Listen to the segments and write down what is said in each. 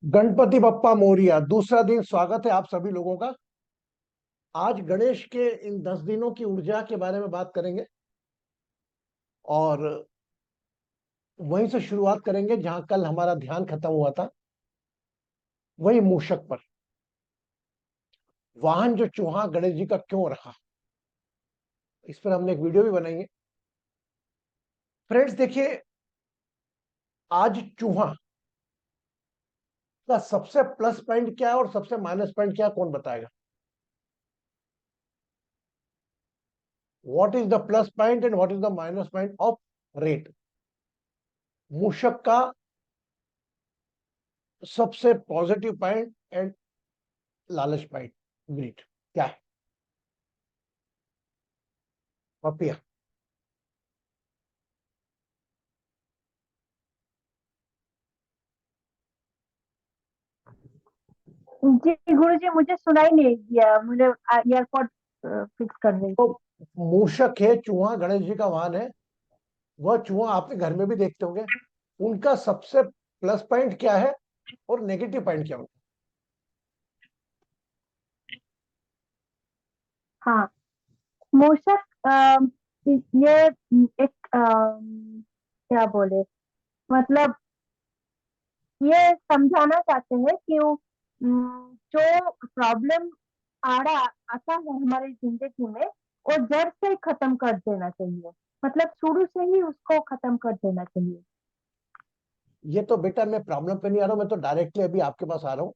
गणपति बप्पा मोरिया। दूसरा दिन स्वागत है आप सभी लोगों का। आज गणेश के इन 10 दिनों की ऊर्जा के बारे में बात करेंगे और वहीं से शुरुआत करेंगे जहां कल हमारा ध्यान खत्म हुआ था, वही मूषक पर। वाहन जो चूहा गणेश जी का क्यों रखा, इस पर हमने एक वीडियो भी बनाई है। फ्रेंड्स देखिए, आज चूहा का सबसे प्लस पॉइंट क्या है और सबसे माइनस पॉइंट क्या है, कौन बताएगा? What is the plus point and what is the minus point of rat? मूषक का सबसे पॉजिटिव पॉइंट एंड लालच पॉइंट, ग्रीड, क्या है? पपिया। जी गुरुजी, मुझे सुनाई नहीं दिया। मुझे एयरपोर्ट फिक्स कर रही तो थी। मूषक है, चूहा गणेश जी का वाहन है। वह चूहा आपके घर में भी देखते होंगे। उनका सबसे प्लस पॉइंट क्या है और नेगेटिव पॉइंट क्या होता हाँ, मूषक ये एक क्या बोले, मतलब ये समझाना चाहते हैं कि जो प्रॉब्लम आ रहा आता है हमारी जिंदगी में, वो जड़ से खत्म कर देना चाहिए। मतलब शुरू से ही उसको खत्म कर देना चाहिए। है? ये तो बेटा, मैं प्रॉब्लम पे नहीं आ रहा हूं, मैं तो डायरेक्टली अभी आपके पास आ रहा हूं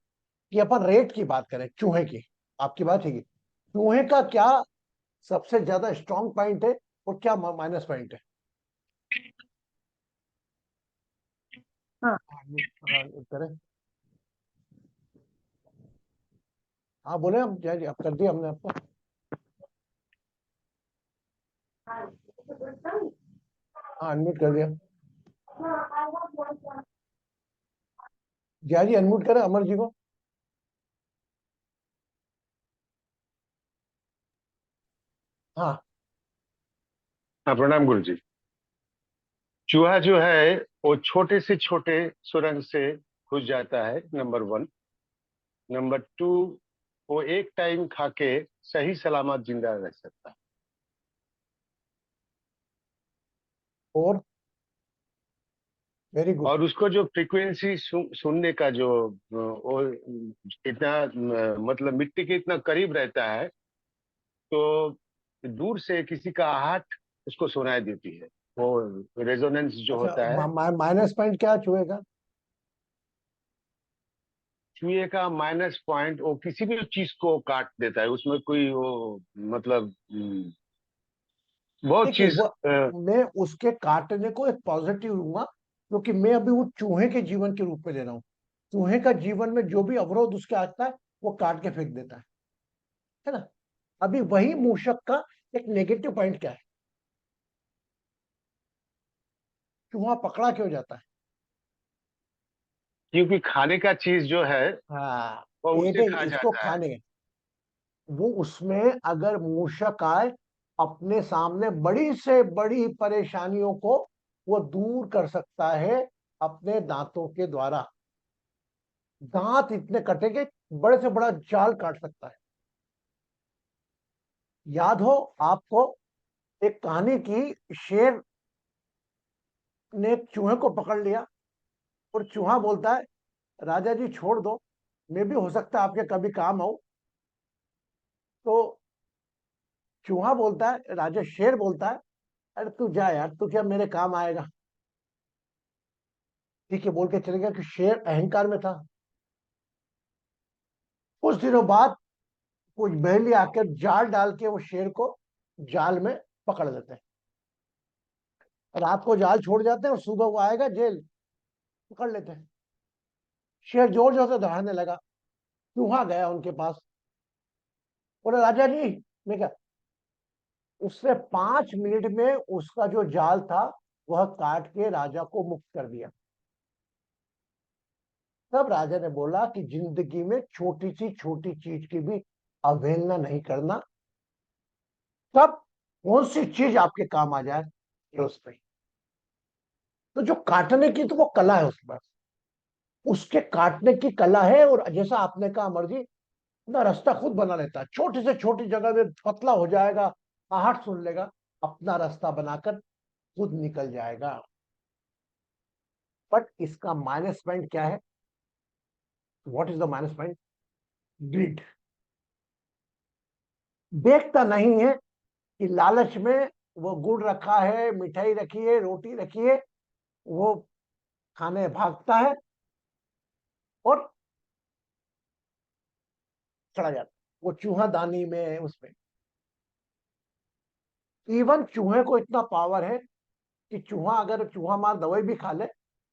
कि अपन रेट की बात करें, चूहे की। आपकी बात है कि चूहे का क्या सबसे ज्यादा स्ट्रांग पॉइंट है और क्या माइनस पॉइंट है? हाँ। हाँ, करें। हाँ बोले, हम जय जी, आप कर दिया हमने आपको। हाँ, अनम्यूट कर दिया। जय जी, अनम्यूट करें अमर जी को। हाँ। हाँ, प्रणाम गुरु जी। चूहा जो है वो छोटे से छोटे सुरंग से घुस जाता है, नंबर वन। नंबर टू, वो एक टाइम खा के सही सलामत जिंदा रह सकता है। और वेरी गुड। और उसको जो फ्रीक्वेंसी सुनने का जो वो इतना मतलब मिट्टी के इतना करीब रहता है, तो दूर से किसी का आहट उसको सुनाई देती है। वो रेजोनेंस जो अच्छा, होता है। माइनस पॉइंट क्या है चूहे का? चूहे का माइनस पॉइंट, वो किसी भी चीज को काट देता है, उसमें कोई वो मतलब बहुत देखिए, चीज। वो मैं उसके काटने को एक पॉजिटिव लूंगा, क्योंकि मैं अभी वो चूहे के जीवन के रूप में ले रहा हूँ। चूहे का जीवन में जो भी अवरोध उसके आता है, वो काट के फेंक देता है ना? अभी वही मूषक का एक नेगेटिव पॉइंट क्या है? चूहा पकड़ा क्यों जाता है? क्योंकि खाने का चीज जो है हाँ, वो एक उसे एक खा इसको जाता है। खाने, वो उसमें अगर मूषक आए अपने सामने, बड़ी से बड़ी परेशानियों को वो दूर कर सकता है अपने दांतों के द्वारा। दांत इतने कटेंगे, बड़े से बड़ा जाल काट सकता है। याद हो आपको एक कहानी की, शेर ने एक चूहे को पकड़ लिया और चूहा बोलता है, राजा जी छोड़ दो, मैं भी हो सकता है आपके कभी काम आऊं। तो चूहा बोलता है, राजा शेर बोलता है, अरे तू जा यार, तू क्या मेरे काम आएगा? ठीक है बोल के चले गया, कि शेर अहंकार में था। कुछ दिनों बाद कुछ बहेली आकर जाल डाल के वो शेर को जाल में पकड़ लेते हैं। रात को जाल छोड़ जाते हैं और सुबह वो आएगा जेल, पकड़ लेते हैं। शेर जोर जोर से दौड़ने लगा। चूहा गया उनके पास, बोले राजा जी, मैं क्या? उसने 5 मिनट में उसका जो जाल था वह काट के राजा को मुक्त कर दिया। तब राजा ने बोला कि जिंदगी में छोटी चीज की भी अवहेलना नहीं करना। तब कौन सी चीज आपके काम आ जाए, ये उस पे। तो जो काटने की तो वो कला है उसके पास, उसके काटने की कला है। और जैसा आपने कहा मर्जी, अपना रास्ता खुद बना लेता है। छोटी से छोटी जगह में पतला हो जाएगा, आहट सुन लेगा, अपना रास्ता बनाकर खुद निकल जाएगा। बट इसका माइनस पॉइंट क्या है? What is the minus point? Greed. देखता नहीं है कि लालच में वो गुड़ रखा है, मिठाई रखी है, रोटी रखी है, वो खाने भागता है और चढ़ा जाता है वो चूहा दानी में, उसमें। इवन चूहे को इतना पावर है कि चूहा अगर चूहा मार दवाई भी खा ले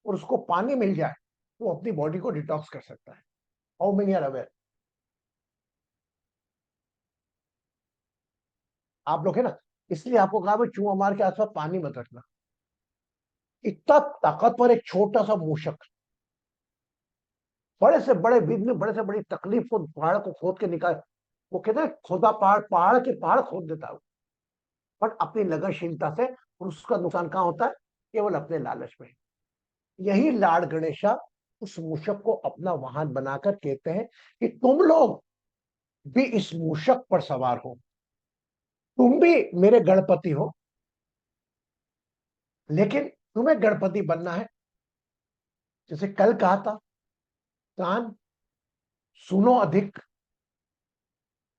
और उसको पानी मिल जाए, वो अपनी बॉडी को डिटॉक्स कर सकता है। How many are aware? आप लोग है ना, इसलिए आपको कहा भाई चूहा मार के आसपास पानी मत रखना। इतना ताकतवर एक छोटा सा मूषक, बड़े से बड़े विघ्न, बड़े से बड़ी तकलीफ को, पहाड़ को खोद के निकाल, वो कहते हैं खोदा पहाड़, पहाड़ के पहाड़ खोद देता है। बट अपनी लगनशीलता से, और उसका नुकसान कहाँ होता है? केवल अपने लालच में। यही लाड़ गणेशा उस मूषक को अपना वाहन बनाकर कहते हैं कि तुम लोग भी इस मूषक पर सवार हो, तुम भी मेरे गणपति हो, लेकिन तुम्हें गणपति बनना है। जैसे कल कहा था, कान सुनो अधिक,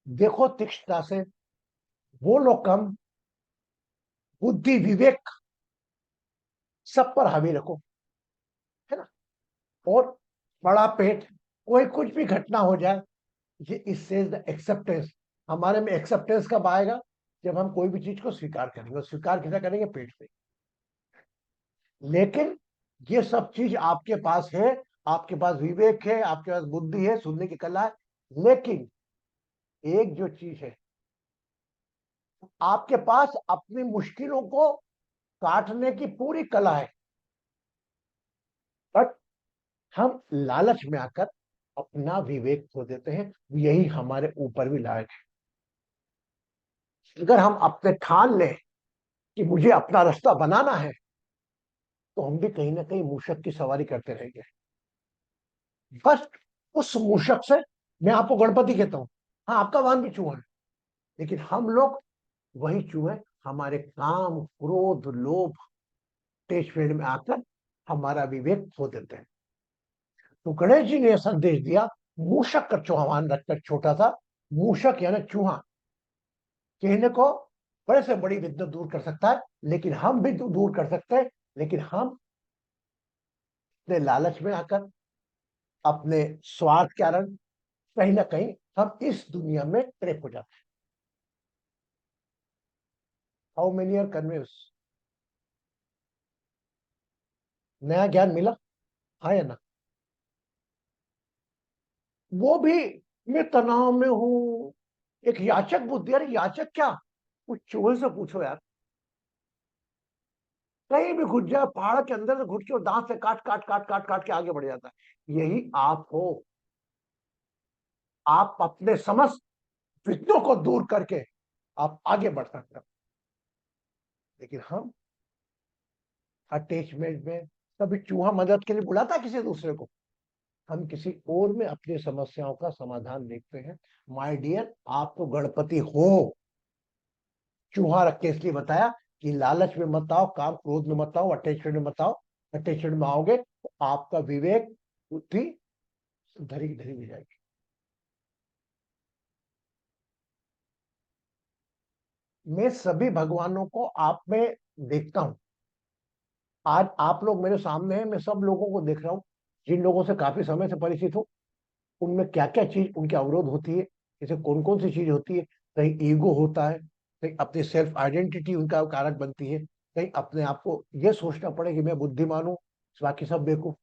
देखो तीक्ष्णता से, बोलो कम, बुद्धि विवेक सब पर हावी रखो, है ना। और बड़ा पेट, कोई कुछ भी घटना हो जाए, ये इससे एक्सेप्टेंस। हमारे में एक्सेप्टेंस कब आएगा? जब हम कोई भी चीज को स्वीकार करेंगे। और स्वीकार कैसे करेंगे? पेट से। लेकिन ये सब चीज आपके पास है, आपके पास विवेक है, आपके पास बुद्धि है, सुनने की कला है। लेकिन एक जो चीज है, आपके पास अपनी मुश्किलों को काटने की पूरी कला है। बट हम लालच में आकर अपना विवेक खो देते हैं। यही हमारे ऊपर भी लायक है। अगर हम अपने ठान लें कि मुझे अपना रास्ता बनाना है, तो हम भी कहीं ना कहीं मूषक की सवारी करते रहेंगे। बस उस मूषक से, मैं आपको गणपति कहता हूं, हाँ आपका वाहन भी चूहा है, लेकिन हम लोग वही चूहे हमारे काम, क्रोध, लोभ, तेज फेड़ में आकर हमारा विवेक खो देते हैं। तो गणेश जी ने यह संदेश दिया, मूषक का चौहान रखकर, छोटा सा मूषक यानी चूहा, कहने को बड़े से बड़ी विद्या दूर कर सकता है, लेकिन हम भी दूर कर सकते हैं। लेकिन हम अपने लालच में आकर, अपने स्वार्थ के कारण, कहीं ना कहीं हम इस दुनिया में ट्रैप हो जाते हैं। How many are convince? नया ज्ञान मिला? हाँ या ना? वो भी, मैं तनाव में हूं, एक याचक बुद्धि। अरे याचक क्या, कुछ चूहे से पूछो यार। कहीं भी घुस जाए, पहाड़ के अंदर से घुस के, और दांत से काट काट काट काट काट के आगे बढ़ जाता है। यही आप हो। आप अपने समस्त विघ्नों को दूर करके आप आगे बढ़ सकते हो। लेकिन हम अटैचमेंट में, कभी चूहा मदद के लिए बुलाता है किसी दूसरे को, हम किसी और में अपनी समस्याओं का समाधान देखते हैं। माय डियर, आप तो गणपति हो। चूहा रख के इसलिए बताया कि लालच में मत आओ, काम क्रोध में मत आओ, अटैचमेंट में मत आओ। अटैचमेंट में आओगे तो आपका विवेक, बुद्धि धरी की धरी हो जाएगी। मैं सभी भगवानों को आप में देखता हूं। आज आप लोग मेरे सामने हैं, मैं सब लोगों को देख रहा हूं, जिन लोगों से काफी समय से परिचित हूं, उनमें क्या क्या चीज उनके अवरोध होती है, जैसे कौन कौन सी चीज होती है। कहीं ईगो होता है, कहीं अपनी सेल्फ आइडेंटिटी उनका कारक बनती है, कहीं अपने आप को यह सोचना पड़े कि मैं बुद्धिमान हूं, बाकी सब बेवकूफ।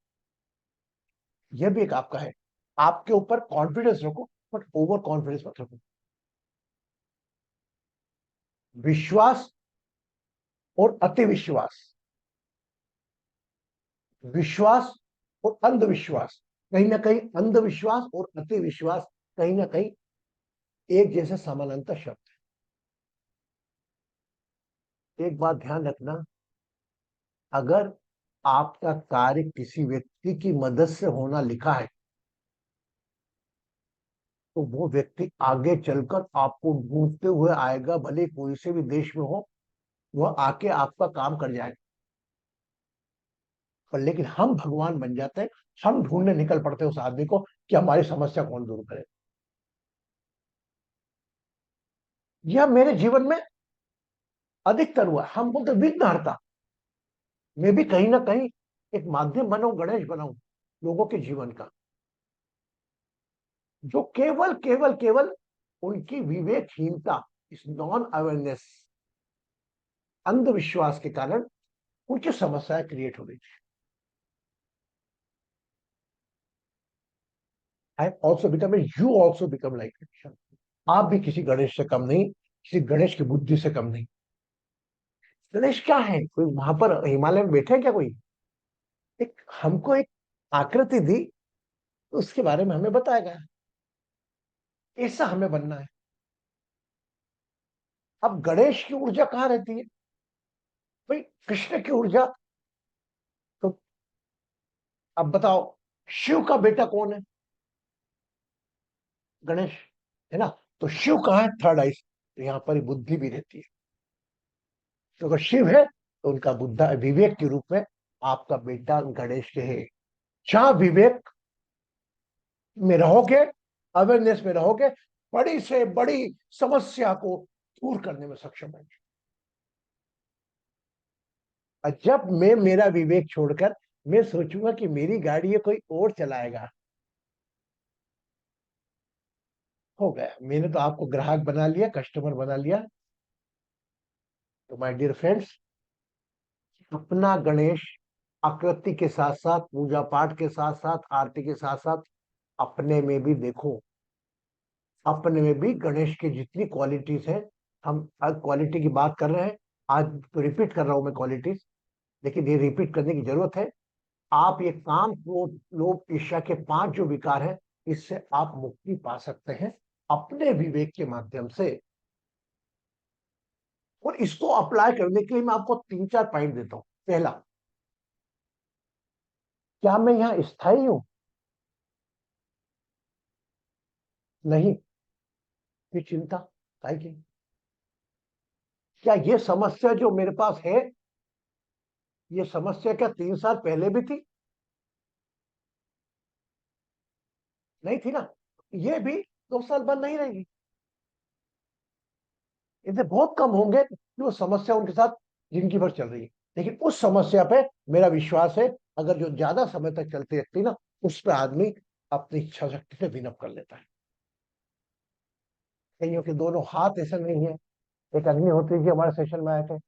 यह भी एक आपका है। आपके ऊपर कॉन्फिडेंस रखो, बट ओवर कॉन्फिडेंस मत रखो। विश्वास और अति विश्वास, विश्वास और अंधविश्वास, कहीं ना कहीं अंधविश्वास और अति विश्वास कहीं ना कहीं एक जैसे समानांतर शब्द है। एक बात ध्यान रखना, अगर आपका कार्य किसी व्यक्ति की मदद से होना लिखा है, तो वो व्यक्ति आगे चलकर आपको ढूंढते हुए आएगा, भले कोई से भी देश में हो, वह आके आपका काम कर जाएगा। पर लेकिन हम भगवान बन जाते हैं, हम ढूंढने निकल पड़ते हैं उस आदमी को कि हमारी समस्या कौन दूर करे। यह मेरे जीवन में अधिकतर हुआ। हम बोलते विघ्नहर्ता, मैं भी कहीं ना कहीं एक माध्यम बनाऊं, गणेश बनाऊं लोगों के जीवन का, जो केवल केवल केवल उनकी विवेकहीनता, इस नॉन अवेयरनेस, अंधविश्वास के कारण उनकी समस्याएं क्रिएट हो रही थी। I also become, you also become like Krishna. आप भी किसी गणेश से कम नहीं, किसी गणेश की बुद्धि से कम नहीं। गणेश क्या है, कोई वहां पर हिमालय में बैठे क्या कोई? एक हमको एक आकृति दी, तो उसके बारे में हमें बताया गया, ऐसा हमें बनना है। अब गणेश की ऊर्जा कहाँ रहती है भाई? कृष्ण की ऊर्जा, तो अब बताओ, शिव का बेटा कौन है? गणेश, है ना? तो शिव कहाँ है? थर्ड आई, तो यहाँ पर ही बुद्धि भी रहती है। तो अगर शिव है तो उनका बुद्धा विवेक के रूप में आपका बेटा गणेश के है। जहां विवेक में रहोगे, अवेयरनेस में रहोगे, बड़ी से बड़ी समस्या को दूर करने में सक्षम होंगे। और जब मैं मेरा विवेक छोड़कर मैं सोचूंगा कि मेरी गाड़ी है कोई और चलाएगा, हो गया, मैंने तो आपको ग्राहक बना लिया, कस्टमर बना लिया। तो माय डियर फ्रेंड्स, अपना गणेश आकृति के साथ साथ, पूजा पाठ के साथ साथ, आरती के साथ साथ अपने में भी देखो। अपने में भी गणेश की जितनी क्वालिटीज है, हम आज क्वालिटी की बात कर रहे हैं, आज तो रिपीट कर रहा हूं मैं क्वालिटीज, लेकिन ये रिपीट करने की जरूरत है। आप ये काम, क्रोध, लोभ, ईर्ष्या के 5 जो विकार है, इससे आप मुक्ति पा सकते हैं अपने विवेक के माध्यम से। और इसको अप्लाई करने के लिए मैं आपको 3-4 पॉइंट देता हूं। पहला, क्या मैं यहां स्थायी हूं? नहीं। ये चिंता काय की? क्या ये समस्या जो मेरे पास है, ये समस्या क्या 3 साल पहले भी थी? नहीं थी ना। ये भी 2 साल बाद नहीं रहेगी। इनसे बहुत कम होंगे जो समस्या उनके साथ जिंदगी भर चल रही है। लेकिन उस समस्या पे मेरा विश्वास है, अगर जो ज्यादा समय तक चलती रहती ना, उस पर आदमी अपनी इच्छा शक्ति से विनप कर लेता है। कईयों के दोनों हाथ ऐसे नहीं है। एक अग्निहोत्री जी हमारे सेशन में आए थे,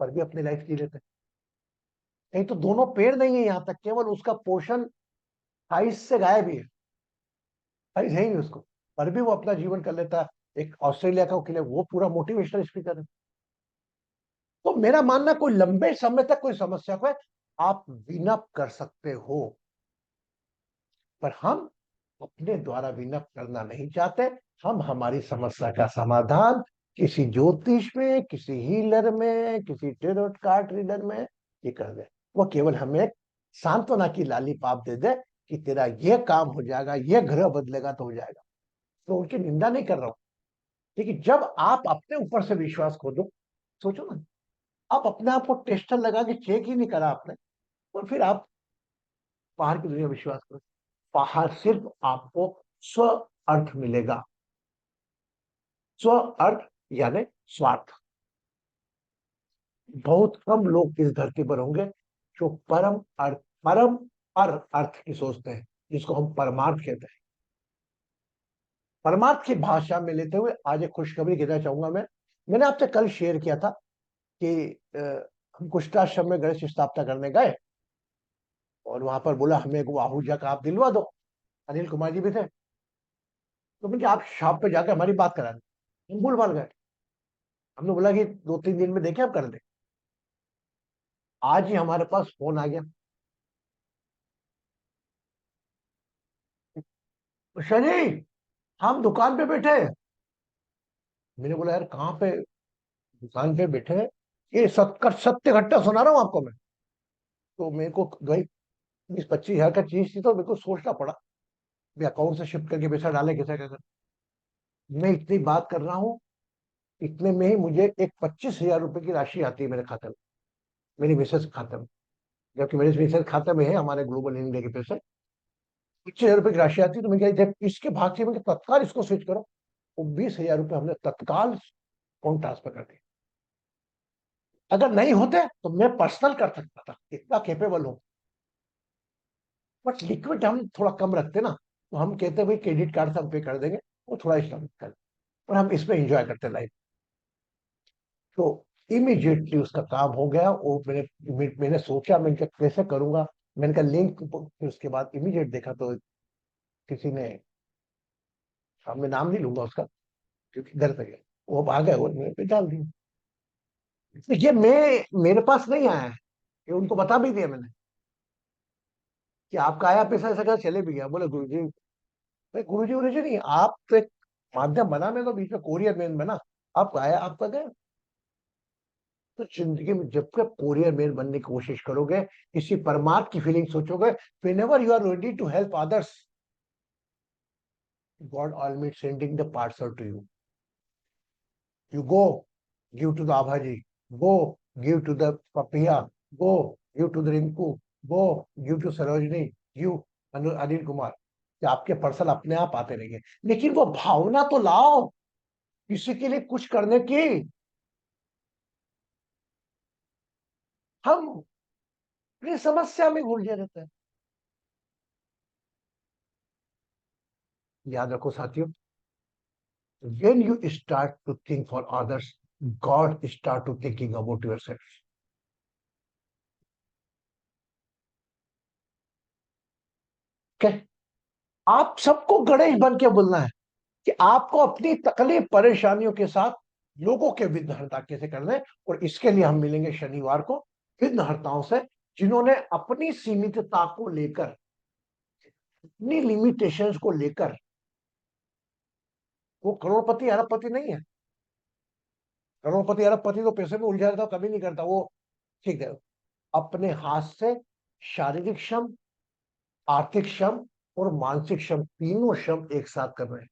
पर भी अपनी लाइफ जी लेते। कहीं तो दोनों पैर नहीं है, यहां तक केवल उसका पोर्शन थाइस से गायब ही है, थाइस है ही नहीं उसको, पर भी वो अपना जीवन कर लेता है। एक ऑस्ट्रेलिया का वकील है, वो पूरा मोटिवेशनल स्पीकर है। तो मेरा मानना, कोई लंबे समय तक कोई समस्या को है, आप विनप कर सकते हो। पर हम अपने द्वारा विनप करना नहीं चाहते। हम हमारी समस्या का समाधान किसी ज्योतिष में, किसी हीलर में, किसी टेरोट कार्ड रीडर में ये कर दे। वो केवल हमें एक सांत्वना की लाली पाप दे दे कि तेरा ये काम हो जाएगा, ये ग्रह बदलेगा तो हो जाएगा। तो उनकी निंदा नहीं कर रहा हूं, लेकिन जब आप अपने ऊपर से विश्वास खो दो, सोचो ना, आप अपने आप को टेस्टर लगा के चेक ही नहीं करा आपने, और फिर आप बाहर की दुनिया में विश्वास करो। बाहर सिर्फ आपको स्व अर्थ मिलेगा। स्व अर्थ यानी स्वार्थ। बहुत कम लोग इस धरती पर होंगे जो परम अर्थ, परम अर्थ की सोचते हैं, जिसको हम परमार्थ कहते हैं। परमार्थ की भाषा में लेते हुए आज एक खुशखबरी कहना चाहूंगा मैं। मैंने आपसे कल शेयर किया था कि हम कुष्ठाश्रम में गणेश स्थापना करने गए, और वहां पर बोला हमें एक आहूजा का आप दिलवा दो। अनिल कुमार जी भी थे। तो मुझे आप शॉप पे जाकर हमारी बात करा दें। हम भूल भाल गए। हमने बोला कि 2-3 दिन में देखें, आप कर दे। आज ही हमारे पास फोन आ गया, उषा जी हम दुकान पे बैठे हैं। मैंने बोला यार कहाँ पे? दुकान पे बैठे हैं? ये सत्य सत्य घटना सुना रहा हूँ आपको मैं। तो मेरे को भाई 20-25 हजार का चीज थी, तो मेरे को सोचना पड़ा भी अकाउंट से शिफ्ट करके पैसा डाले कैसे क्या करें। मैं इतनी बात कर रहा हूँ, इतने में ही मुझे एक 25 हजार रुपए की राशि आती है मेरे खाते में, मेरी मिसेस के खाते में। जबकि मेरे मिसेस खाते में है हमारे ग्लोबल इंडिया के पैसे, 25 हजार रुपए की राशि आती है। तो मैं क्या, जब इसके भाग से मैं तत्काल इसको स्विच करो, वो 20 हजार रुपए हमने तत्काल अकाउंट ट्रांसफर कर दिए। अगर नहीं होते तो मैं पर्सनल कर सकता था, इतना केपेबल हूं। बट लिक्विड हम थोड़ा कम रखते ना, तो हम कहते भाई क्रेडिट कार्ड से हम पे कर देंगे, वो थोड़ा स्टॉप कर, और हम इसमें एंजॉय करते लाइफ। तो इमीडिएटली उसका काम हो गया। वो मैंने सोचा मैं कैसे करूंगा, मैंने कहा लिंक, फिर उसके बाद इमीडिएट देखा तो किसी ने, अब मैं नाम नहीं लूंगा उसका क्योंकि घर पे गया, वो आ गए और मैंने पे डाल दी। तो ये मेरे पास नहीं आया है, ये उनको बता भी दिया मैंने कि आपका आया पैसा, ऐसा कैसे चले भी गया। बोले गुरु जी, भाई गुरु जी उरुजी नहीं, आप तो एक माध्यम बना, मैं तो बीच में कोरियर मैन बना, आपका आया आपका गया। तो जिंदगी में जब तक कोरियर मैन बनने की कोशिश करोगे, किसी परमार्थ की फीलिंग सोचोगे, whenever you are ready to help others, God almighty sending the parcel to you. You go, give to the Abhaji, go, give to the Papiya, go, give to the Rinku, go, give to Sarojini, give Anil Kumar, कि आपके parcel अपने आप आते रहेंगे। लेकिन वो भावना तो लाओ किसी के लिए कुछ करने की। हम अपनी समस्या में उलझे रहते हैं। याद रखो साथियों, when you start to think for others, God start to thinking about yourself. Okay? आप सबको गणेश बन के बोलना है कि आपको अपनी तकलीफ परेशानियों के साथ लोगों के विघ्नहर्ता कैसे करना है। और इसके लिए हम मिलेंगे शनिवार को विघ्नहर्ताओं से, जिन्होंने अपनी सीमितता को लेकर, अपनी लिमिटेशंस को लेकर, वो करोड़पति अरबपति नहीं है। करोड़पति अरबपति तो पैसे में उलझा रहता, कभी नहीं करता वो, ठीक है। अपने हाथ से शारीरिक श्रम, आर्थिक श्रम और मानसिक श्रम, तीनों श्रम एक साथ कर रहे हैं।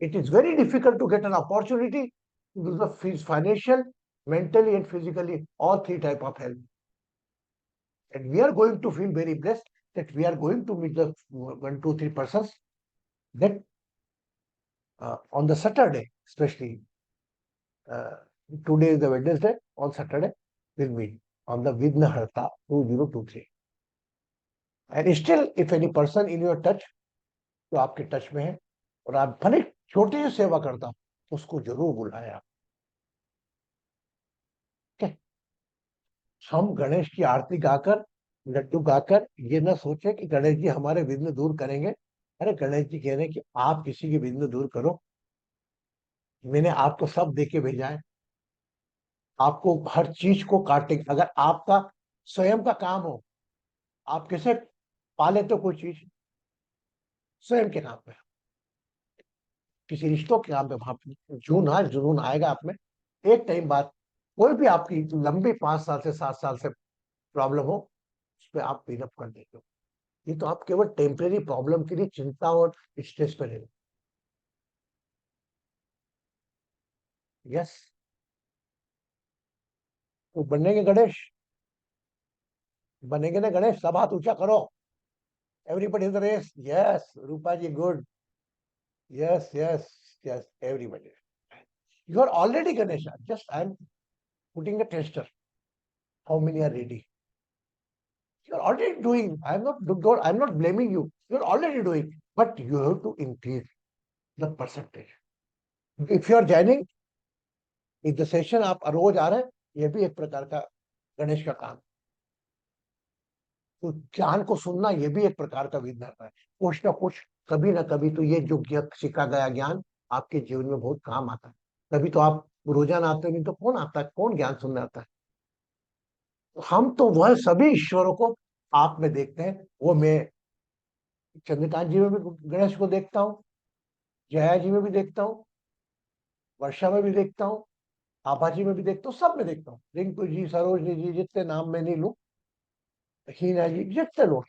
It is very difficult to get an opportunity to do the financial, mentally and physically, all three type of help. And we are going to feel very blessed that we are going to meet the 1, 2, 3 persons that on the Saturday, especially uh, today is the Wednesday, on Saturday we'll meet on the Vignaharta 2023. And still, if any person in your touch, जो आपके touch में है और आप भले छोटी सी सेवा करता हो, उसको जरूर बुलाएं आप। okay? हम गणेश की आरती गाकर, लड्डू गाकर ये ना सोचे कि गणेश जी हमारे विघ्न दूर करेंगे। अरे गणेश जी कह रहे हैं कि आप किसी के विघ्न दूर करो, मैंने आपको सब दे के भेजा है। आपको हर चीज को काटे, अगर आपका स्वयं का काम हो, आप कैसे पाले तो कोई चीज स्वयं के नाम पे, किसी रिश्तों के नाम पे वहां जुनून आएगा आप में। एक टाइम बाद कोई भी आपकी लंबी 5 साल से 7 साल से प्रॉब्लम हो, उस पर आप क्लीन अप कर देते हो। ये तो आप केवल टेम्परेरी प्रॉब्लम के लिए चिंता और स्ट्रेस पे रहे। यस, तो बनेंगे गणेश, बनेंगे ना गणेश, सब हाथ ऊंचा करो। Everybody in the race, yes Rupa ji good, yes yes yes everybody. You are already Ganesha. Just I am putting a tester. How many are ready? You are already doing. I am not blaming you. You are already doing, but you have to increase the percentage. If you are joining in the session, आप रोज आ रहे हैं, ये भी एक प्रकार का गणेश का काम। तो ज्ञान को सुनना ये भी एक प्रकार का विघ्न है। कुछ ना कभी तो ये जो सीखा गया ज्ञान आपके जीवन में बहुत काम आता है। तभी तो आप रोजाना आते नहीं तो कौन आता है, कौन ज्ञान सुनने आता है। हम तो वह सभी ईश्वरों को आप में देखते हैं। वो मैं चंद्रकांत जी में भी गणेश को देखता हूँ, जया जी में भी देखता हूँ, वर्षा में भी देखता हूँ, आभा जी में भी देखता हूँ, सब में देखता हूँ, रिंकू जी, सरोजनी जी, जितने नाम मैं नहीं लूं, Hina ji, just a lot.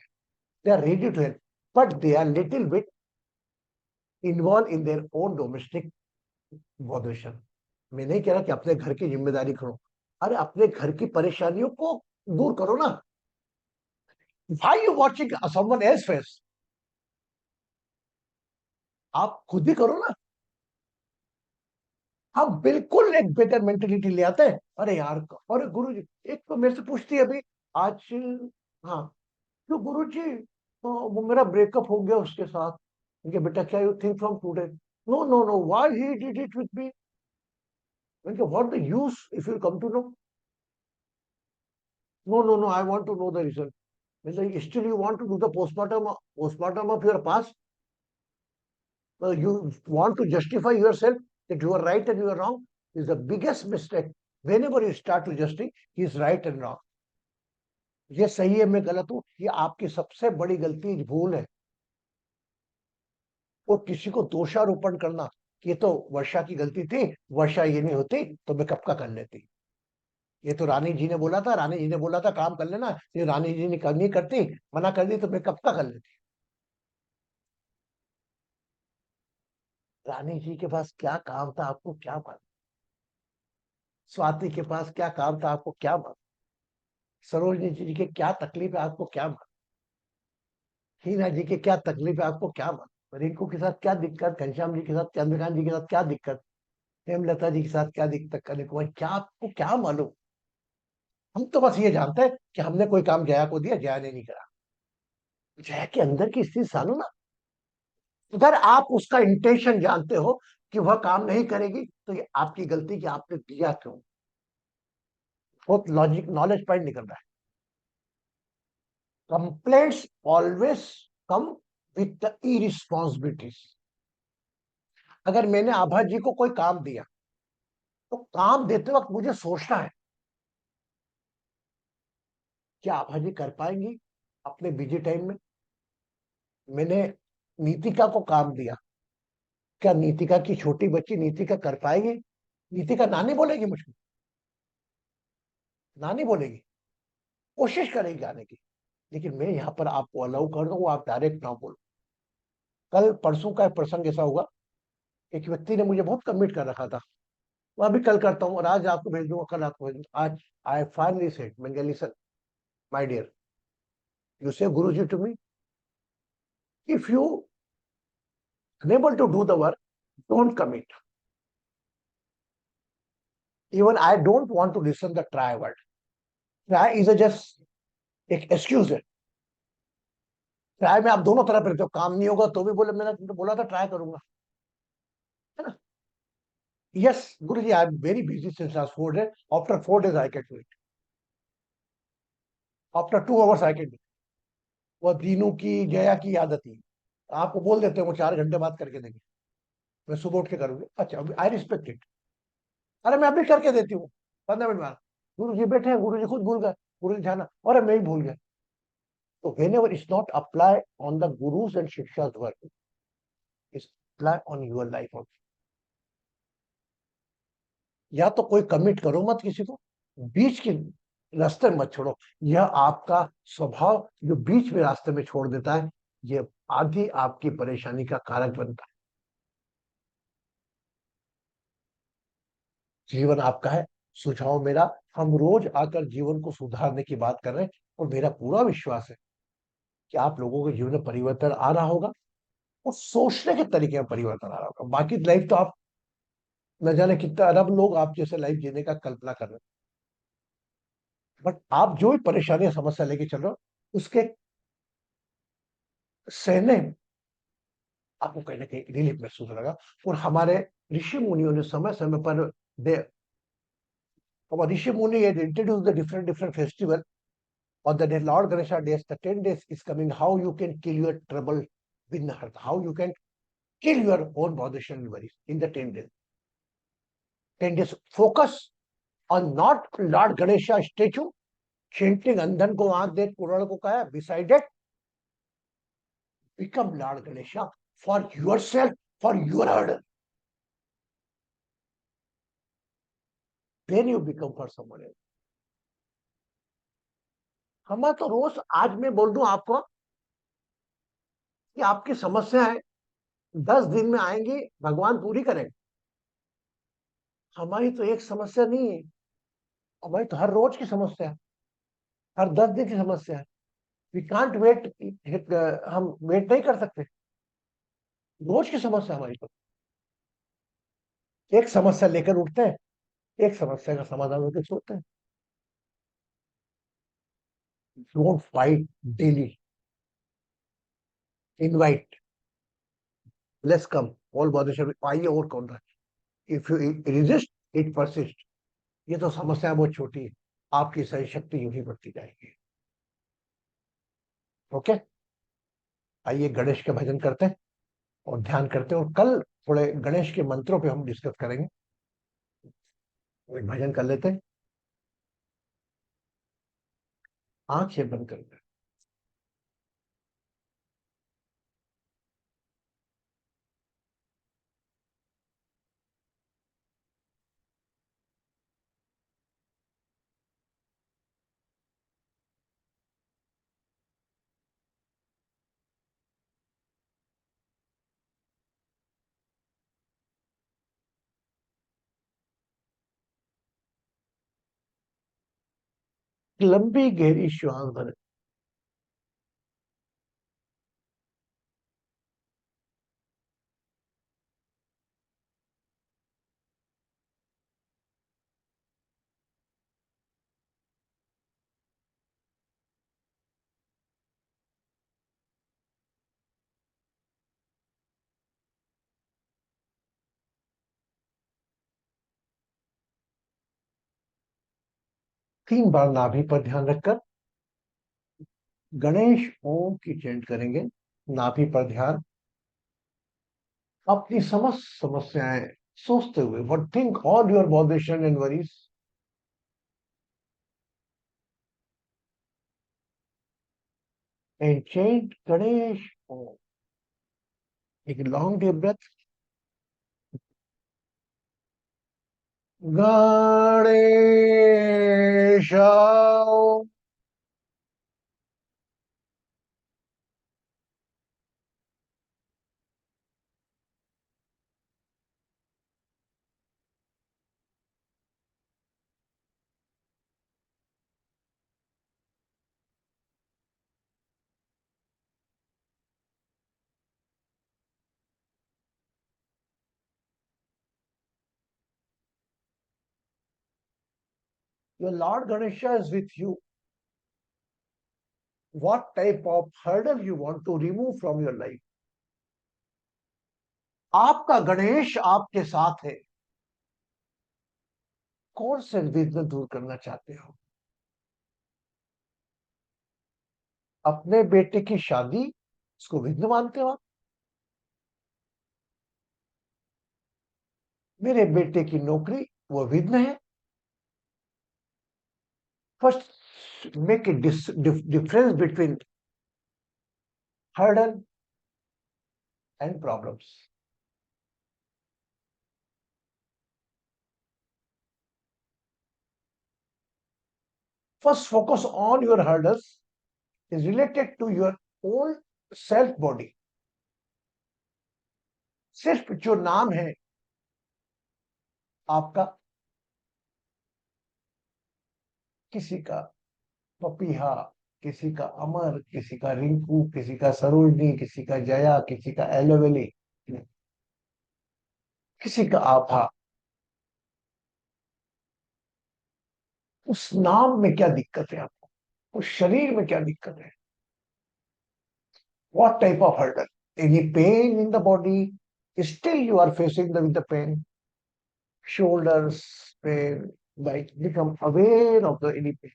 They are ready to help, but they are little bit involved in their own domestic botheration. मैं नहीं कह रहा कि अपने घर की जिम्मेदारी करो, अरे अपने घर की परेशानियों को दूर करो ना. Why you watching someone else face? आप खुद ही करो ना. हम बिल्कुल एक बेटर मेंटेलिटी ले आते हैं. अरे यार, अरे गुरु जी, एक तो मेरे से पूछती है अभी आज, हाँ, तो गुरु जी, वो मेरा ब्रेकअप हो गया उसके साथ. उनके बेटा, क्या you think from today? No no no, why he did it with me? उनके, what the use if you come to know? No no no, I want to know the reason. मतलब still you want to do the postmortem of your past? You want to justify yourself that you are right and you are wrong is the biggest mistake. Whenever you start to justify, he is right and wrong. ये सही है, मैं गलत हूं, ये आपकी सबसे बड़ी गलती, भूल है. वो किसी को दोषारोपण करना, ये तो वर्षा की गलती थी, वर्षा ये नहीं होती तो मैं कब का कर लेती. ये तो रानी जी ने बोला था, रानी जी ने बोला था काम कर लेना, ये रानी जी ने नहीं करती, मना कर दी तो मैं कब का कर लेती. रानी जी के पास क्या काम था आपको क्या मालूम? स्वाति के पास क्या काम था आपको क्या मालूम? सरोजनी जी के क्या तकलीफ है आपको क्या मालूम? हीना जी के क्या तकलीफ है आपको क्या मालूम? रिंकू के साथ क्या दिक्कत, घनश्याम जी के साथ, चंद्रकांत जी के साथ क्या दिक्कत, हेमलता जी के साथ क्या दिक्कत करने को है, क्या आपको क्या मालूम? हम तो बस ये जानते हैं कि हमने कोई काम जया को दिया, जया ने नहीं करा. जया के अंदर की स्थिति सालो ना. अगर आप उसका इंटेंशन जानते हो कि वह काम नहीं करेगी, तो ये आपकी गलती कि आपने दिया क्यों. बहुत लॉजिक नॉलेज पॉइंट निकल रहा है. Complaints always come with the irresponsibilities. अगर मैंने आभा जी को कोई काम दिया, तो काम देते वक्त मुझे सोचना है क्या आभा जी कर पाएंगी अपने बिजी टाइम में. मैंने नीतिका को काम दिया, क्या नीतिका की छोटी बच्ची नीतिका कर पाएगी? नीतिका नानी बोलेगी मुझको, नानी बोलेगी, कोशिश करेगी आने की. लेकिन मैं यहाँ पर आपको अलाउ कर दूं, आप डायरेक्ट ना बोलो. कल परसों का एक प्रसंग ऐसा हुआ, एक व्यक्ति ने मुझे बहुत कमिट कर रखा था, मैं अभी कल करता हूँ और आज आपको भेज दूंगा, कल आपको भेज दूंगा. आज आई फाइनली सेड, मैंने listen my dear, you say Guru ji to me, if you unable to do the work, don't commit. Even I don't want to listen the try word. Try is a just एक excuse है. Try में आप दोनों तरफ रहते हो, काम नहीं होगा तो भी बोले, मैंने तो बोला था ट्राई करूंगा, है ना. Yes Guru ji, I am very busy since last 4 days. After 4 days I can do it. After 2 hours I can do. वो दीनू की जया की आदत ही, आपको बोल देते हैं वो 4 घंटे बात करके देंगे, मैं सुबह उठ के करूंगी. अच्छा, आई रिस्पेक्ट इट. अरे मैं अभी करके देती हूँ 15 मिनट बाद. गुरु जी बैठे हैं, गुरु जी खुद भूल गए, गुरु जी ध्यान, अरे मैं ही भूल गया. So whenever it's not apply on the gurus and shiksha's work, it's apply on your life also. या तो कोई कमिट करो मत किसी को, बीच के रास्ते मत छोड़ो. यह आपका स्वभाव जो बीच में रास्ते में छोड़ देता है, ये आधी आपकी परेशानी का कारक बनता है. जीवन आपका है. सुझाव मेरा, हम रोज आकर जीवन को सुधारने की बात कर रहे हैं, और मेरा पूरा विश्वास है कि आप लोगों के जीवन में परिवर्तन आ रहा होगा, और सोचने के तरीके में परिवर्तन आ रहा होगा. बाकी लाइफ तो आप न जाने कितना अरब लोग आप जैसे लाइफ जीने का कल्पना कर रहे हैं, बट आप जो भी परेशानी समस्या लेके चल रहे हो, उसके सहने आपको कहीं ना कहीं रिलीफ महसूस होगा. और हमारे ऋषि मुनियों ने समय समय पर दे, ऋषि मुनि introduce the different different festival. On the day Lord Ganesha days, the 10 days is coming, how you can kill your trouble with the heart, how you can kill your own botheration and worries in the 10 days. 10 days focus on not Lord Ganesha statue, chanting अंधन को आंख देख कुरल को कहा, beside it, become Lord Ganesha for yourself, for your order. Then you become for someone else. हमारा तो रोज, आज मैं बोल दूं आपको कि आपकी समस्या है 10 दिन में आएंगी, भगवान पूरी करेंगे। हमारी तो एक समस्या नहीं है, हमारी तो हर रोज की समस्या है, हर 10 दिन की समस्या है। वी कांट वेट, हम वेट नहीं कर सकते। रोज की समस्या हमारी तो, एक समस्या लेकर उठते हैं, एक समस्या का समाधान होकर सोते हैं। Don't fight daily, invite, let's come, all bother आइए और कौन रहा। If you resist, it persist. ये तो समस्या बहुत छोटी है, आपकी सही शक्ति यूं ही बढ़ती जाएगी। ओके, आइए गणेश का भजन करते हैं और ध्यान करते हैं, और कल थोड़े गणेश के मंत्रों पे हम डिस्कस करेंगे। एक भजन कर लेते हैं, आंखें बंद करके। लंबी गहरी श्वास भरें। 3 बार नाभि पर ध्यान रखकर गणेश ओम की चैंट करेंगे। नाभि पर ध्यान, अपनी समस्त समस्याएं सोचते हुए, but think all your botheration and worries, and chant Ganesh Om. एक long deep breath. Ganesh Om. Your Lord Ganesha is with you. What type of hurdle you want to remove from your life? आपका गणेश आपके साथ है। कौन से विघ्न दूर करना चाहते हो? अपने बेटे की शादी, इसको विघ्न मानते हो आप? मेरे बेटे की नौकरी, वो विघ्न है। First make a difference between hurdle and problems. First focus on your hurdles is related to your own self body. सिर्फ जो नाम है आपका, किसी का पपीहा, किसी का अमर, किसी का रिंकू, किसी का सरोजनी, किसी का जया, किसी का एलोवेली, किसी का आभा, उस नाम में क्या दिक्कत है आपको? उस शरीर में क्या दिक्कत है? What type of hurdle? Any pain in the body? Still you are facing with the pain. Shoulders pain, like become aware of the any pain.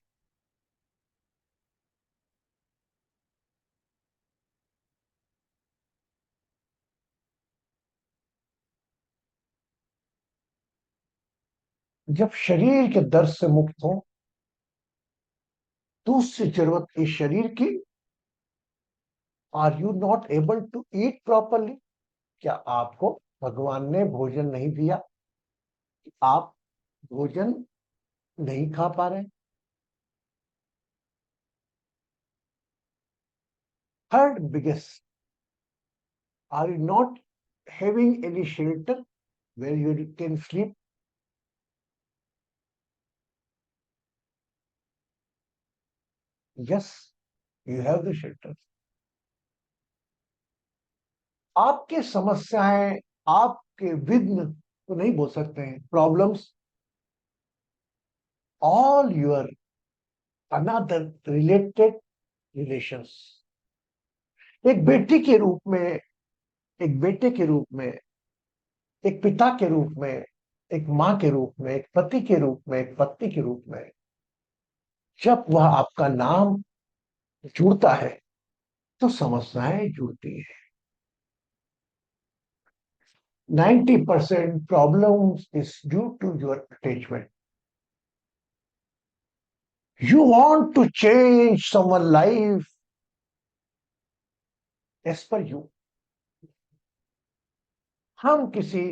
जब शरीर के दर्द से मुक्त हो, दूसरी जरूरत इस शरीर की, are you not able to eat properly? क्या आपको भगवान ने भोजन नहीं दिया? आप भोजन नहीं खा पा रहे? Third biggest, are you not having any shelter where you can sleep? Yes, you have the shelter. आपके समस्याएं, आपके विघ्न तो नहीं बोल सकते हैं, problems, all your another related relations. एक बेटी के रूप में, एक बेटे के रूप में, एक पिता के रूप में, एक माँ के रूप में, एक पति के रूप में, एक पत्नी के रूप में, जब वह आपका नाम जुड़ता है तो समस्याएं जुड़ती है। 90% problems is due to your attachment. You want to change someone's life as per you. हम किसी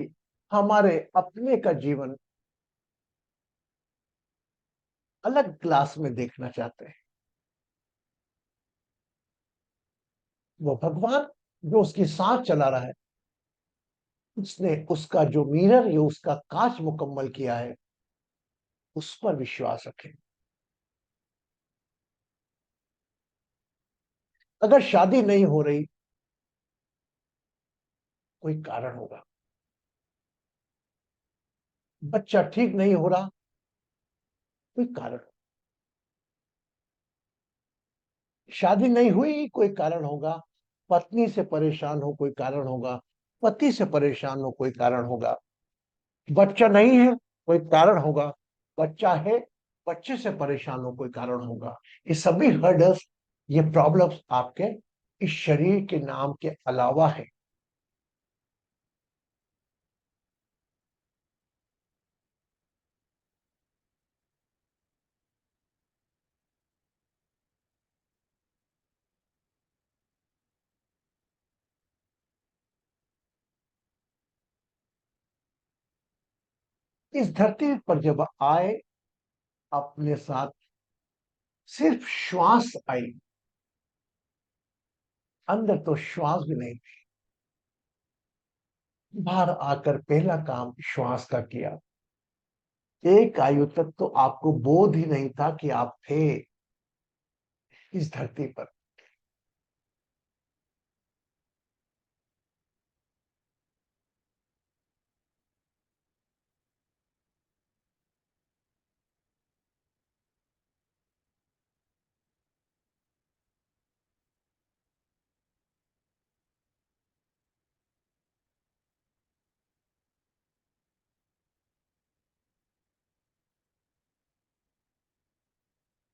हमारे अपने का जीवन अलग क्लास में देखना चाहते हैं। वो भगवान जो उसके साथ चला रहा है, उसने उसका जो मिरर या उसका कांच मुकम्मल किया है, उस पर विश्वास रखें। अगर शादी नहीं हो रही, कोई कारण होगा। बच्चा ठीक नहीं हो रहा, कोई कारण होगा। शादी नहीं हुई, कोई कारण होगा। पत्नी से परेशान हो, कोई कारण होगा। पति से परेशान हो, कोई कारण होगा। बच्चा नहीं है, कोई कारण होगा। बच्चा है, बच्चे से परेशान हो, कोई कारण होगा। ये सभी हर्डल्स, ये प्रॉब्लम्स आपके इस शरीर के नाम के अलावा है। इस धरती पर जब आए, अपने साथ सिर्फ श्वास आई, अंदर तो श्वास भी नहीं थी। बाहर आकर पहला काम श्वास का किया। एक आयु तक तो आपको बोध ही नहीं था कि आप थे इस धरती पर।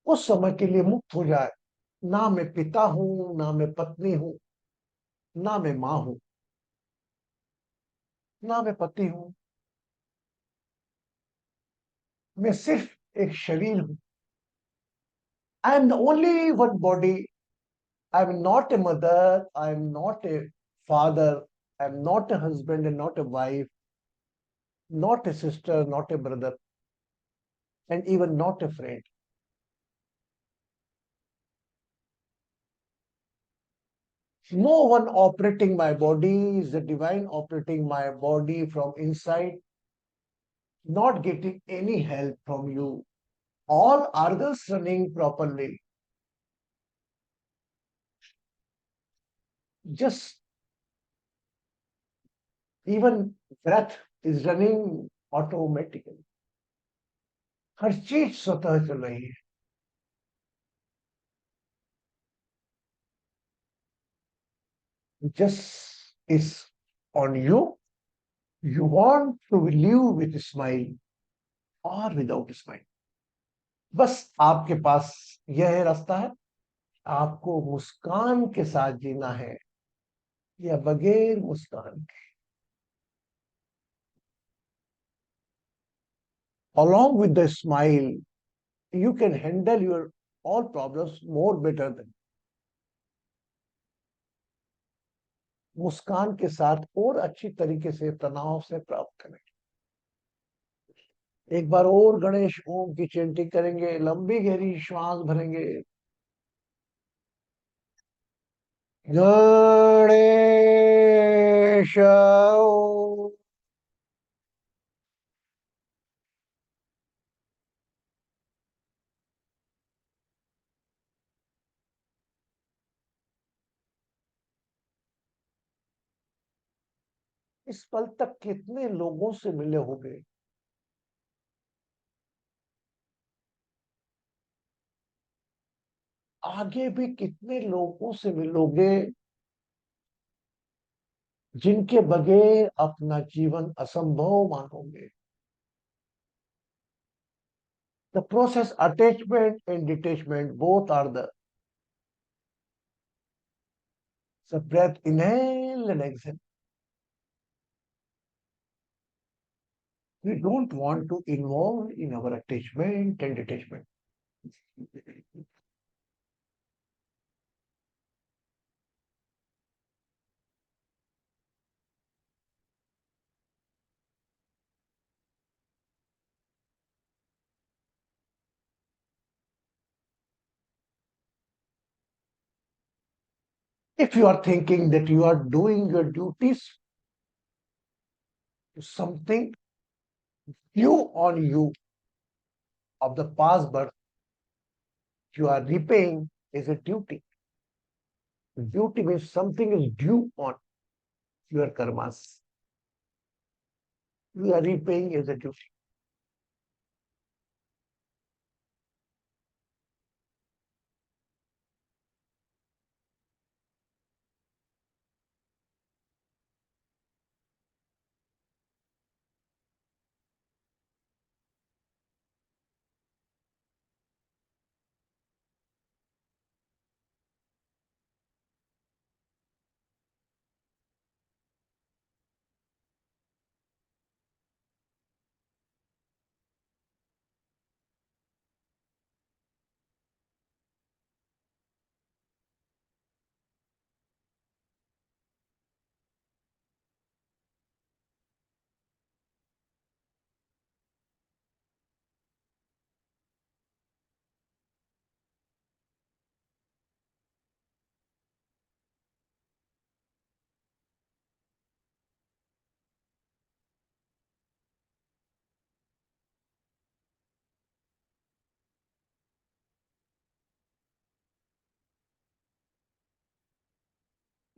उस समय के लिए मुक्त हो जाए। ना मैं पिता हूं, ना मैं पत्नी हूं, ना मैं मां हूं, ना मैं पति हूं। मैं सिर्फ एक शरीर हूं। I am the only one body. I am not a mother, I am not a father, I am not a husband and not a wife, not a sister, not a brother, and even not a friend. No one operating my body is the divine operating my body from inside, not getting any help from you. All organs running properly. Just even breath is running automatically. हर चीज स्वतः चल रही है। Just is on you. You want to live with a smile or without a smile. बस आपके पास यह रास्ता है। आपको मुस्कान के साथ जीना है या बगैर मुस्कान के। Along with the smile, you can handle your all problems more better than। मुस्कान के साथ और अच्छी तरीके से तनाव से प्राप्त करें। एक बार और गणेश ओम की चैंटिंग करेंगे, लंबी गहरी श्वास भरेंगे। गणेश इस पल तक कितने लोगों से मिले होंगे? आगे भी कितने लोगों से मिलोगे जिनके बगैर अपना जीवन असंभव मानोगे? The process attachment and detachment both are the breath inhale and exhale. We don't want to involve in our attachment and detachment. If you are thinking that you are doing your duties to something due on you of the past birth, you are repaying as a duty. Duty means something is due on your karmas. You are repaying as a duty.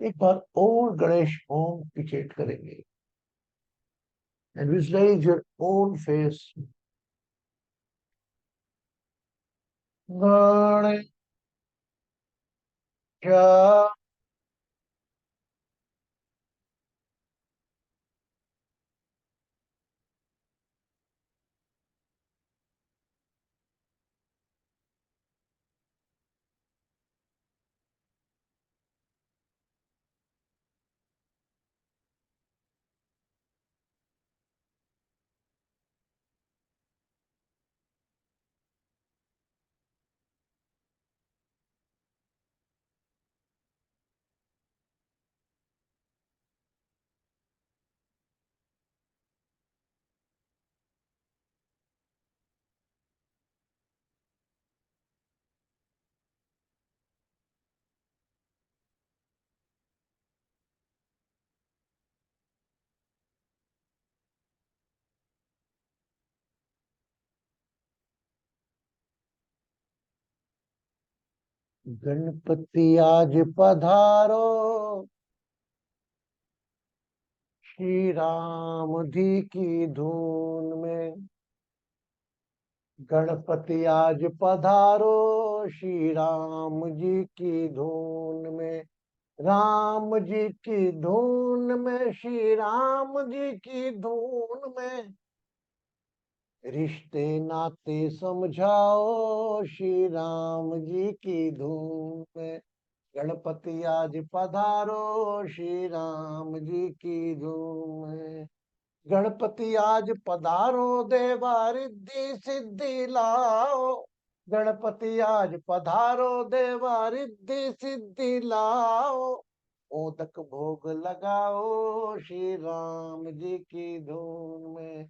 एक बार और गणेश ओम की चेट करेंगे and visualize your own face. Ganesha. Ganpati आज पधारो, श्री राम जी की धून में। गणपति आज पधारो, श्री राम जी की धून में। राम जी की धून में, श्री राम जी की धून में। रिश्ते नाते समझाओ, श्री राम जी की धून में। गणपति आज पधारो, श्री राम जी की धूम में। गणपति आज पधारो, देवा रिद्धि सिद्धि लाओ। गणपति आज पधारो, देवा रिद्धि सिद्धि लाओ। मोदक भोग लगाओ, श्री राम जी की धून में।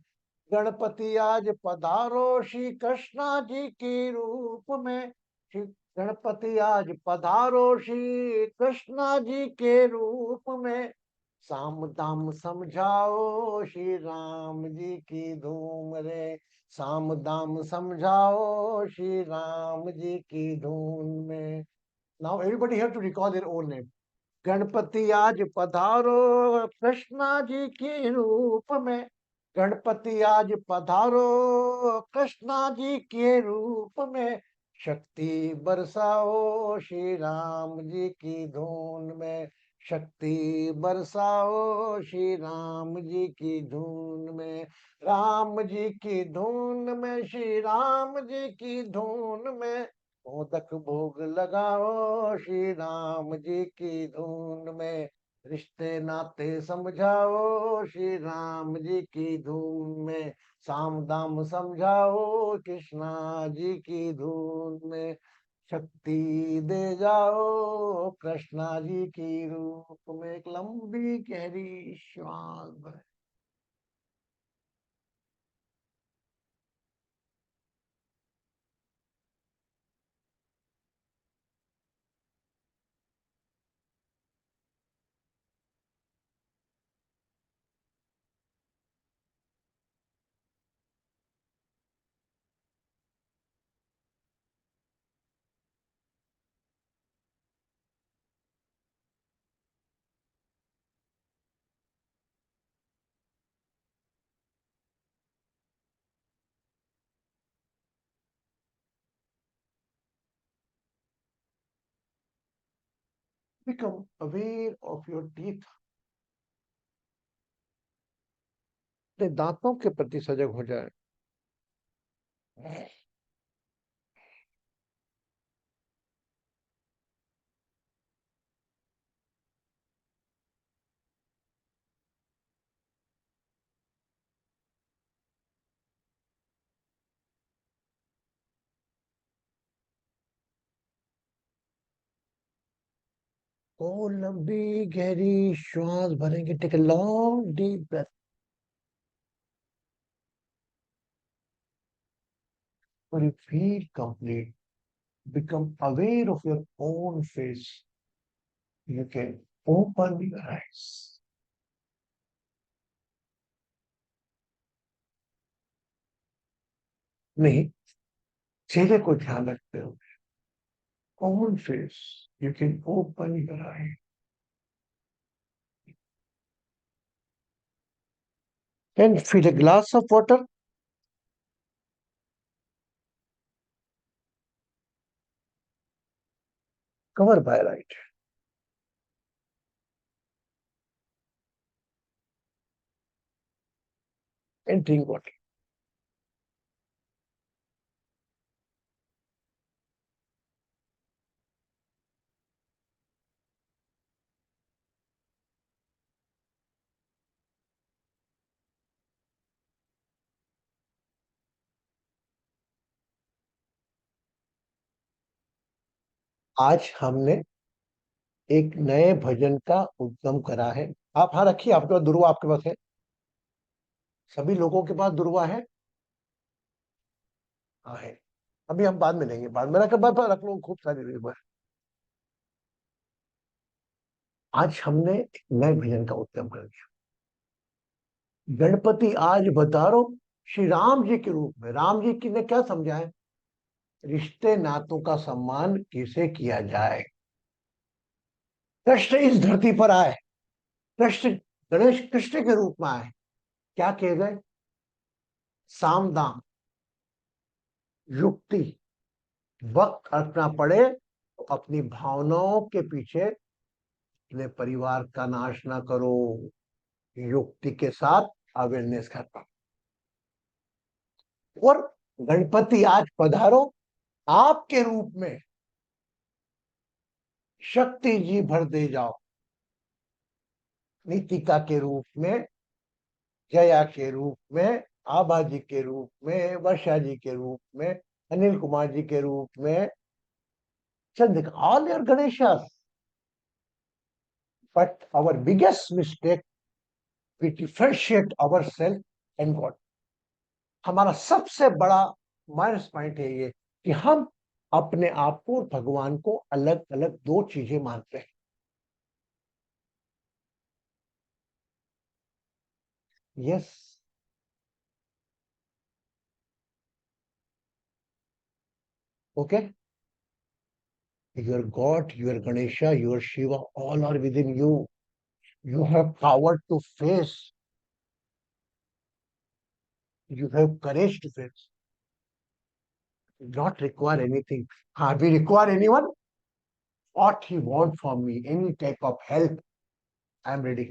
गणपति आज पधारो, श्री कृष्णा जी के रूप में। गणपति आज पधारो श्री कृष्णा जी के रूप में, साम दाम समझाओ श्री राम जी की धूम रे, साम दाम समझाओ श्री राम जी की धून में. Now everybody have to recall their own name. Ganpati आज पधारो कृष्णा जी के रूप में, गणपति आज पधारो कृष्णा जी के रूप में, शक्ति बरसाओ श्री राम जी की धून में, शक्ति बरसाओ श्री राम जी की धून में, राम जी की धून में, श्री राम जी की धून में, मोदक भोग लगाओ श्री राम जी की धून में, रिश्ते नाते समझाओ श्री राम जी की धून में, साम दाम समझाओ कृष्णा जी की धून में, शक्ति दे जाओ कृष्णा जी की रूप में. एक लंबी गहरी श्वास भरें. Become aware of your teeth. अपने दांतों के प्रति सजग हो जाए. और लंबी गहरी श्वास भरेंगे. Take a long deep breath. When you feel complete, become aware of your own face. You can open your eyes. नहीं, चेहरे को ध्यान रखते हो. Own face. You can open your eyes. And fill a glass of water. Cover by light. And drink water. आज हमने एक नए भजन का उद्गम करा है. आप हाँ रखिए, आपके पास दुर्वा आपके पास है. सभी लोगों के पास दुर्वा है. हाँ है. अभी हम बाद में लेंगे. बाद में रख लो. खूब सारी दुर्वा है. आज हमने एक नए भजन का उद्गम कर दिया. गणपति आज बधारो श्री राम जी के रूप में. राम जी की ने क्या समझा है? रिश्ते नातों का सम्मान किसे किया जाए. कृष्ण इस धरती पर आए. कृष्ण गणेश कृष्ण के रूप में आए. क्या कहे गए? साम दाम, युक्ति. वक्त रखना पड़े तो अपनी भावनाओं के पीछे अपने परिवार का नाश ना करो. युक्ति के साथ अवेयरनेस करना. और गणपति आज पधारो आपके रूप में, शक्ति जी भर दे जाओ. नीतिका के रूप में, जया के रूप में, आभा जी के रूप में, वर्षा जी के रूप में, अनिल कुमार जी के रूप में. Chandra, all your Ganeshas. But our biggest mistake, we differentiate ourselves and god. हमारा सबसे बड़ा माइनस पॉइंट है ये कि हम अपने आप को और भगवान को अलग अलग दो चीजें मानते हैं। Yes, okay. Your God, your Ganesha, your Shiva, all are within you. You have power to face. You have courage to face. Not require anything. We require anyone? What he want from me, any type of help, I am ready.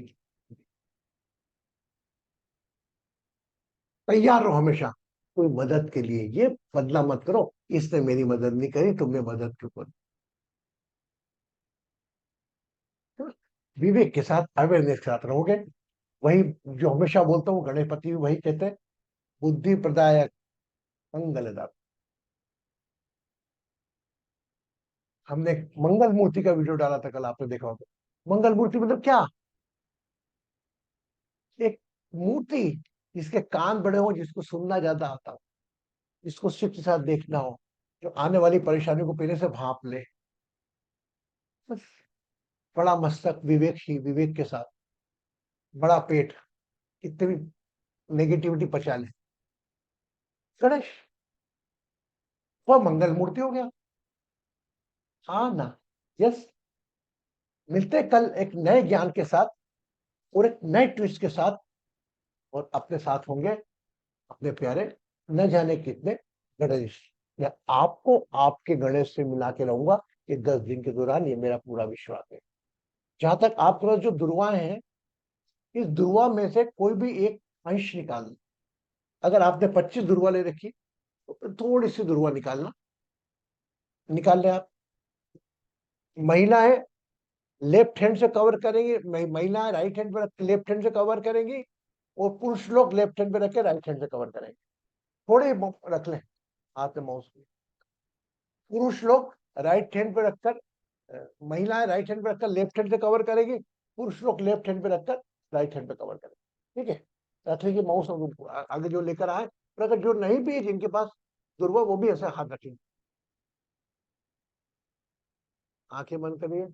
तैयार रहो हमेशा कोई मदद के लिए। ये बदला मत करो, इसने मेरी मदद नहीं करी, तुमने मदद क्यों करी। विवेक के साथ, अवेयरनेस के साथ रहोगे। वही जो हमेशा बोलता हूँ, गणपति भी वही कहते हैं, बुद्धि प्रदायक मंगलदायक। हमने एक मंगल मूर्ति का वीडियो डाला था कल, आपने देखा होगा। मंगल मूर्ति मतलब क्या? एक मूर्ति जिसके कान बड़े हो, जिसको सुनना ज्यादा आता हो, जिसको शिव के साथ देखना हो, जो आने वाली परेशानियों को पहले से भांप ले। बस, बड़ा मस्तक, विवेक ही विवेक के साथ, बड़ा पेट, कितनी भी नेगेटिविटी पचा ले। गणेश वो मंगल मूर्ति हो गया। हाँ ना? यस। मिलते हैं कल एक नए ज्ञान के साथ और एक नए ट्विस्ट के साथ, और अपने साथ होंगे अपने प्यारे न जाने कितने गणेश। मैं आपको आपके गणेश से मिला के रहूंगा ये 10 दिन के दौरान, ये मेरा पूरा विश्वास है। जहां तक आपके पास जो दुर्वाएं हैं, इस दुर्वा में से कोई भी एक अंश निकालना। अगर आपने 25 दुर्वा ले रखी, तो थोड़ी सी दुर्वा निकालना, निकाल ले आप। महिलाएं लेफ्ट हैंड से कवर करेंगी, महिलाएं राइट हैंड पे लेफ्ट हैंड से कवर करेंगी, और पुरुष लोग लेफ्ट हैंड पे रख के राइट हैंड से कवर करेंगे। थोड़े रख लें हाथ में माउस में। पुरुष लोग राइट हैंड पे रखकर, महिलाएं राइट हैंड पे रखकर लेफ्ट हैंड से कवर करेगी, पुरुष लोग लेफ्ट हैंड पे रखकर राइट हैंड पे कवर करेंगे। ठीक है, रख लीजिए माउस आगे जो लेकर आए। और अगर जो नहीं भी है, जिनके पास दुर्वा, वो भी ऐसे हाथ रखेंगे। आंखें बंद करिए।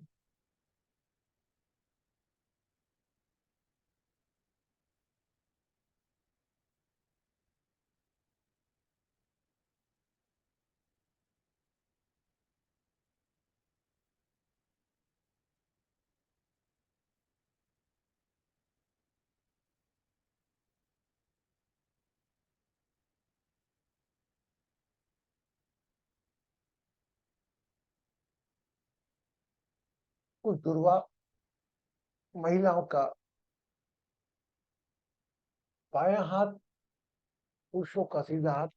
उस दुर्वा महिलाओं का बायां हाथ, पुरुषों का सीधा हाथ।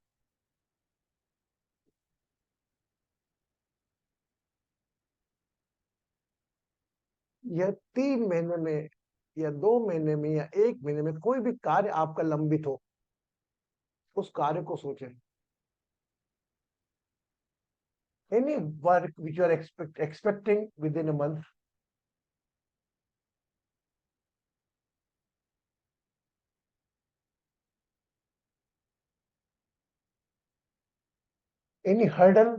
यह 3 महीने में या 2 महीने में या 1 महीने में कोई भी कार्य आपका लंबित हो, उस कार्य को सोचें। Any work which you are expecting within a month, any hurdle,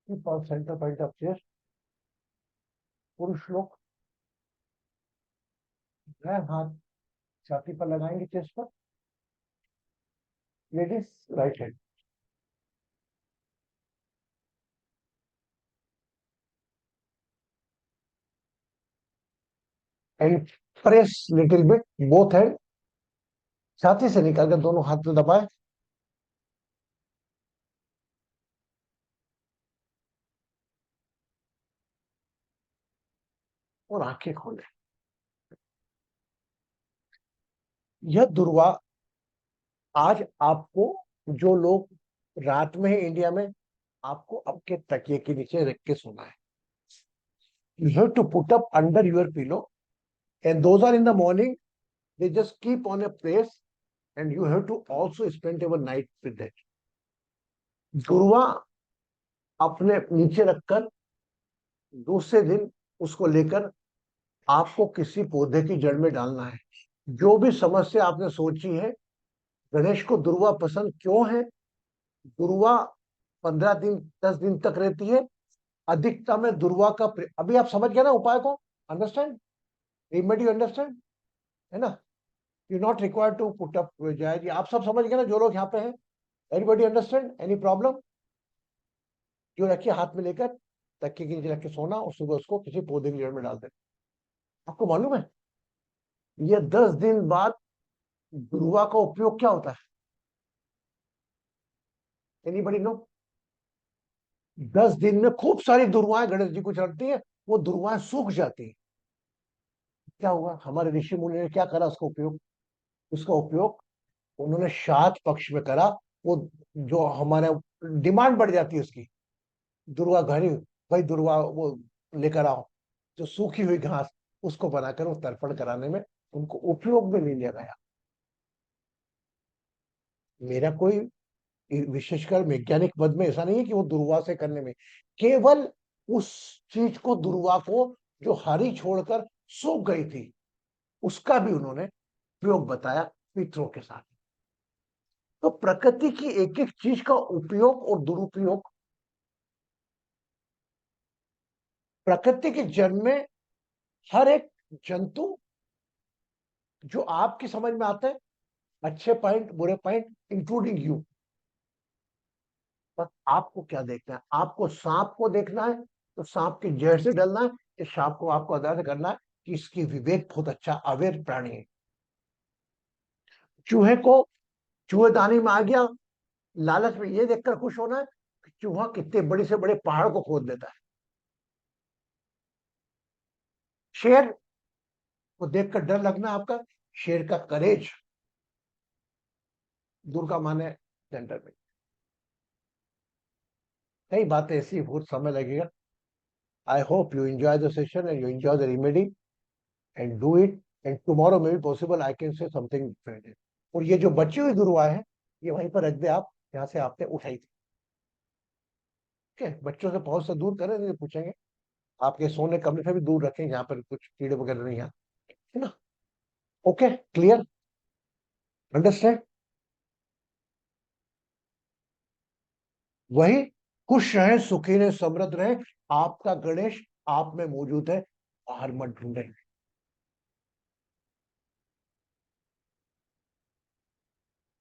50% point of chest. पुरुष लोग हाथ छाती पर लगाएंगे, चेस्ट पर। Ladies right hand. And press little bit both hand, छाती से निकालकर दोनों हाथ में दबाए, और आंखें खोले। यह दुर्वा आज आपको, जो लोग रात में है इंडिया में, आपको आपके तकिए के नीचे रख के सोना है। You have to put up under your pillow, and those are in the morning. They just keep on a place, and you have to also spend your night with that. दुर्वा अपने नीचे रखकर दूसरे दिन उसको लेकर आपको किसी पौधे की जड़ में डालना है। जो भी समस्या आपने सोची है, गणेश को दुर्वा पसंद क्यों है, दुर्वा 15 दिन 10 दिन तक रहती है अधिकता में। दुर्वा का अभी आप समझ गए ना उपाय को, अंडरस्टैंड, रेमेडी अंडरस्टैंड, है ना। You not required to put up Jai ji, आप सब समझ गए ना जो लोग यहाँ पे हैं, एवरीबॉडी अंडरस्टैंड, एनी प्रॉब्लम। जो रखिए हाथ में लेकर तकिए के नीचे रख के सोना और सुबह उसको किसी पौधे की जड़ में डाल देना। आपको मालूम है ये 10 दिन बाद दुर्वा का उपयोग क्या होता है, एनीबॉडी नो। 10 दिन में खूब सारी दुर्वाएं गणेश जी को चढ़ती है, वो दुर्वाएं सूख जाती है। क्या हुआ, हमारे ऋषि मुनि ने क्या करा उसका उपयोग, उसका उपयोग उन्होंने श्राद्ध पक्ष में करा। वो जो हमारे डिमांड बढ़ जाती है उसकी, दुर्वा घरी, भाई दुर्वा वो लेकर आओ, जो सूखी हुई घास उसको बनाकर वो तर्पण कराने में उनको उपयोग में नहीं लिया गया। मेरा कोई विशेषकर वैज्ञानिक मत में ऐसा नहीं है कि वो दुर्वा से करने में, केवल उस चीज को, दुर्वा को जो हरी छोड़कर सूख गई थी, उसका भी उन्होंने प्रयोग बताया पितरों के साथ। तो प्रकृति की एक एक चीज का उपयोग और दुरुपयोग, प्रकृति के जन्म में हर एक जंतु जो आपकी समझ में आता है, अच्छे पॉइंट बुरे पॉइंट इंक्लूडिंग यू, पर आपको क्या देखना है, आपको सांप को देखना है तो सांप की जड़ से डलना है, इस सांप को आपको अदा करना है कि इसकी विवेक बहुत अच्छा अवेयर प्राणी है। चूहे को चूहेदानी में आ गया, लालच में ये देखकर खुश होना है कि चूहा कितने बड़े से बड़े पहाड़ को खोद देता है। शेर को देखकर डर लगना आपका, शेर का करेज, दुर्गा माने सेंटर में। कई बातें ऐसी, बहुत समय लगेगा। I hope you enjoy the session and you enjoy the remedy and do it, and tomorrow may be possible I can say something different. और ये जो बची हुई दुर्वा है ये वहीं पर रख दे आप, यहाँ से आपने उठाई थी। ठीक है, बच्चों से पहुंच से दूर करें, नहीं पूछेंगे। आपके सोने कमरे से भी दूर रखें, यहाँ पर कुछ कीड़े वगैरह नहीं आते, है ना। Okay, clear, understand. वही, खुश रहें, सुखी रहें, समृद्ध रहें। आपका गणेश आप में मौजूद है, बाहर मत ढूंढें।